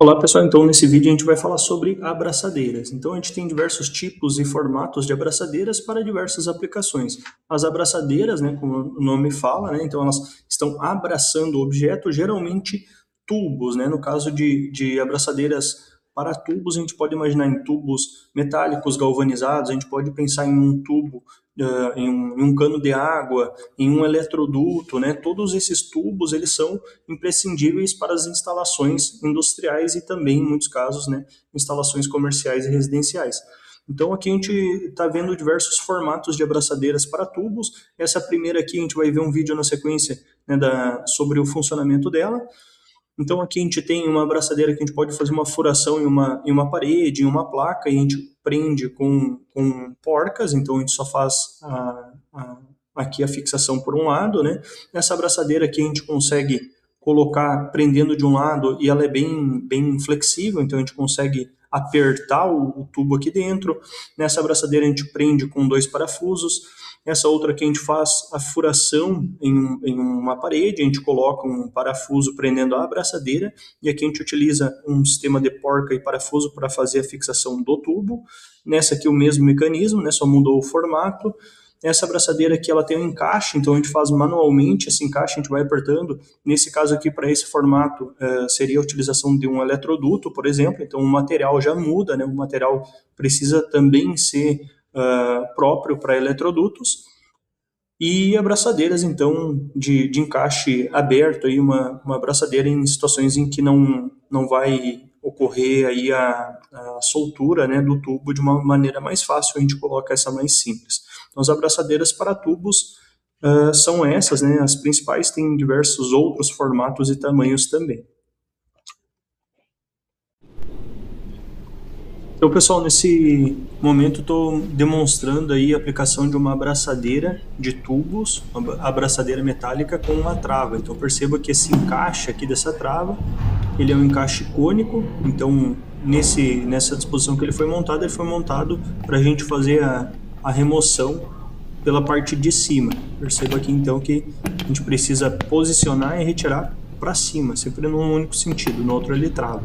Olá pessoal, então nesse vídeo a gente vai falar sobre abraçadeiras. Então a gente tem diversos tipos e formatos de abraçadeiras para diversas aplicações. As abraçadeiras, né, como o nome fala, né, então elas estão abraçando o objeto, geralmente tubos, né, no caso de abraçadeiras para tubos, a gente pode imaginar em tubos metálicos galvanizados, a gente pode pensar em um tubo, em um cano de água, em um eletroduto, né, todos esses tubos eles são imprescindíveis para as instalações industriais e também, em muitos casos, né, instalações comerciais e residenciais. Então aqui a gente está vendo diversos formatos de abraçadeiras para tubos. Essa primeira aqui a gente vai ver um vídeo na sequência, né, sobre o funcionamento dela. Então aqui a gente tem uma abraçadeira que a gente pode fazer uma furação em uma parede, em uma placa, e a gente prende com porcas, então a gente só faz aqui a fixação por um lado, né? Nessa abraçadeira aqui a gente consegue colocar prendendo de um lado e ela é bem flexível, então a gente consegue apertar o tubo aqui dentro. Nessa abraçadeira a gente prende com 2 parafusos. Essa outra aqui a gente faz a furação em uma parede, a gente coloca um parafuso prendendo a abraçadeira, e aqui a gente utiliza um sistema de porca e parafuso para fazer a fixação do tubo. Nessa aqui o mesmo mecanismo, né, só mudou o formato. Essa abraçadeira aqui ela tem um encaixe, então a gente faz manualmente esse encaixe, a gente vai apertando. Nesse caso aqui, para esse formato, seria a utilização de um eletroduto, por exemplo, então o material já muda, né? O material precisa também ser próprio para eletrodutos. E abraçadeiras, então, de encaixe aberto, aí uma abraçadeira em situações em que não vai ocorrer aí a soltura, né, do tubo de uma maneira mais fácil, a gente coloca essa mais simples. Então, as abraçadeiras para tubos são essas, né, as principais, tem diversos outros formatos e tamanhos também. Então, pessoal, nesse momento estou demonstrando aí a aplicação de uma abraçadeira de tubos, uma abraçadeira metálica com uma trava. Então, perceba que esse encaixe aqui dessa trava, ele é um encaixe cônico. Então, nessa disposição que ele foi montado para a gente fazer a remoção pela parte de cima. Perceba aqui, então, que a gente precisa posicionar e retirar para cima, sempre num único sentido, no outro ele trava.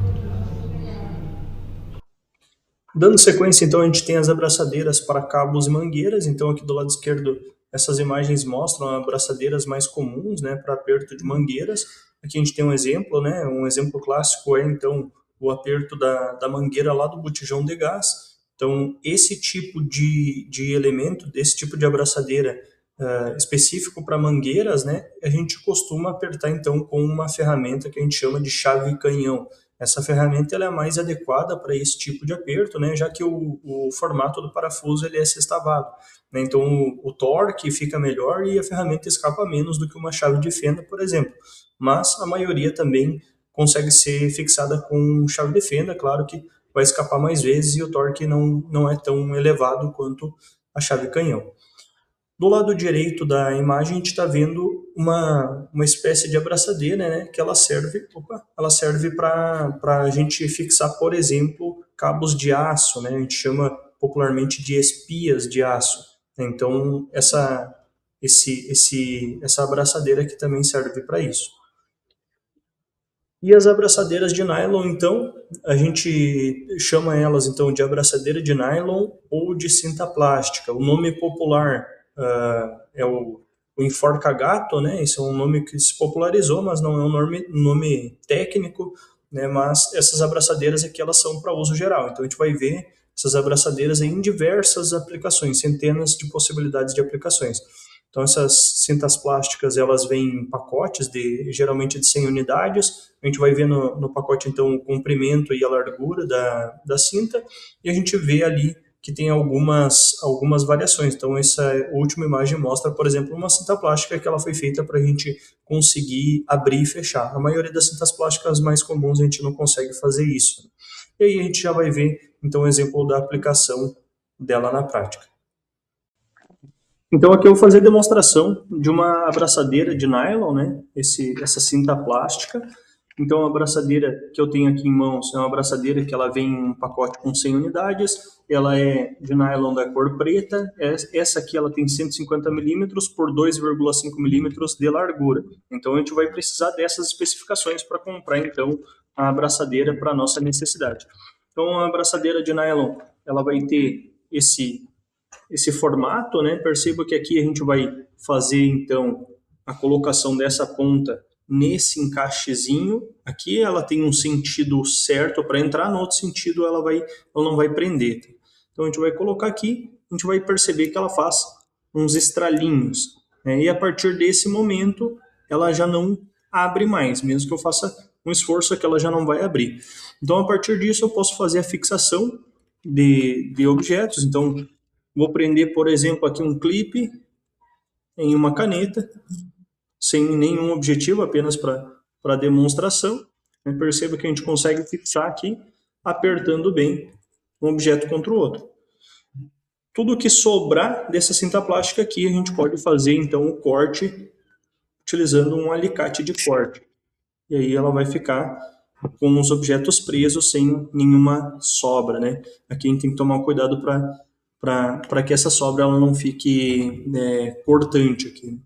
Dando sequência, então, a gente tem as abraçadeiras para cabos e mangueiras. Então, aqui do lado esquerdo, essas imagens mostram abraçadeiras mais comuns, né, para aperto de mangueiras. Aqui a gente tem um exemplo, né, um exemplo clássico é, então, o aperto da mangueira lá do botijão de gás. Então, esse tipo de elemento, desse tipo de abraçadeira específico para mangueiras, né, a gente costuma apertar, então, com uma ferramenta que a gente chama de chave canhão. Essa ferramenta ela é mais adequada para esse tipo de aperto, né, já que o formato do parafuso ele é sextavado, né, então o torque fica melhor e a ferramenta escapa menos do que uma chave de fenda, por exemplo. Mas a maioria também consegue ser fixada com chave de fenda, claro que vai escapar mais vezes e o torque não é tão elevado quanto a chave canhão. Do lado direito da imagem, a gente está vendo uma espécie de abraçadeira, né, que ela serve para a gente fixar, por exemplo, cabos de aço, né, a gente chama popularmente de espias de aço. Então, essa abraçadeira aqui também serve para isso. E as abraçadeiras de nylon, então, a gente chama elas então de abraçadeira de nylon ou de cinta plástica. O nome popular é o enforca-gato, né? Esse é um nome que se popularizou, mas não é um nome técnico, né? Mas essas abraçadeiras aqui elas são para uso geral. Então a gente vai ver essas abraçadeiras em diversas aplicações, centenas de possibilidades de aplicações. Então essas cintas plásticas elas vêm em pacotes geralmente de 100 unidades. A gente vai ver no pacote então o comprimento e a largura da cinta, e a gente vê ali que tem algumas variações. Então essa última imagem mostra, por exemplo, uma cinta plástica que ela foi feita para a gente conseguir abrir e fechar. A maioria das cintas plásticas mais comuns a gente não consegue fazer isso. E aí a gente já vai ver então o exemplo da aplicação dela na prática. Então aqui eu vou fazer a demonstração de uma abraçadeira de nylon, né? Essa cinta plástica. Então a abraçadeira que eu tenho aqui em mãos é uma abraçadeira que ela vem em um pacote com 100 unidades, ela é de nylon da cor preta, essa aqui ela tem 150 milímetros por 2,5 milímetros de largura. Então a gente vai precisar dessas especificações para comprar então a abraçadeira para a nossa necessidade. Então, a abraçadeira de nylon, ela vai ter esse formato, né? Perceba que aqui a gente vai fazer, então, a colocação dessa ponta nesse encaixezinho. Aqui ela tem um sentido certo para entrar, no outro sentido ela não vai prender. Então, a gente vai colocar aqui, a gente vai perceber que ela faz uns estralinhos, né? E a partir desse momento, ela já não abre mais, mesmo que eu faça um esforço aqui, ela já não vai abrir. Então, a partir disso, eu posso fazer a fixação de objetos. Então, vou prender, por exemplo, aqui um clipe em uma caneta, sem nenhum objetivo, apenas para demonstração. Perceba que a gente consegue fixar aqui, apertando bem um objeto contra o outro. Tudo que sobrar dessa cinta plástica aqui, a gente pode fazer, então, o corte utilizando um alicate de corte. E aí ela vai ficar com os objetos presos sem nenhuma sobra, né? Aqui a gente tem que tomar cuidado para que essa sobra ela não fique cortante aqui.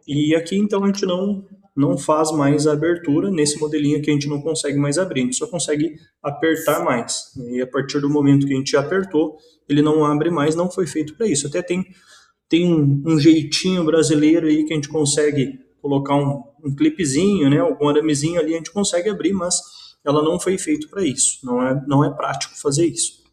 E aqui então a gente não faz mais a abertura, nesse modelinho aqui a gente não consegue mais abrir, a gente só consegue apertar mais. E a partir do momento que a gente apertou, ele não abre mais, não foi feito para isso. Até tem um jeitinho brasileiro aí que a gente consegue colocar um clipezinho, né, algum aramezinho ali, a gente consegue abrir, mas ela não foi feita para isso, não é prático fazer isso.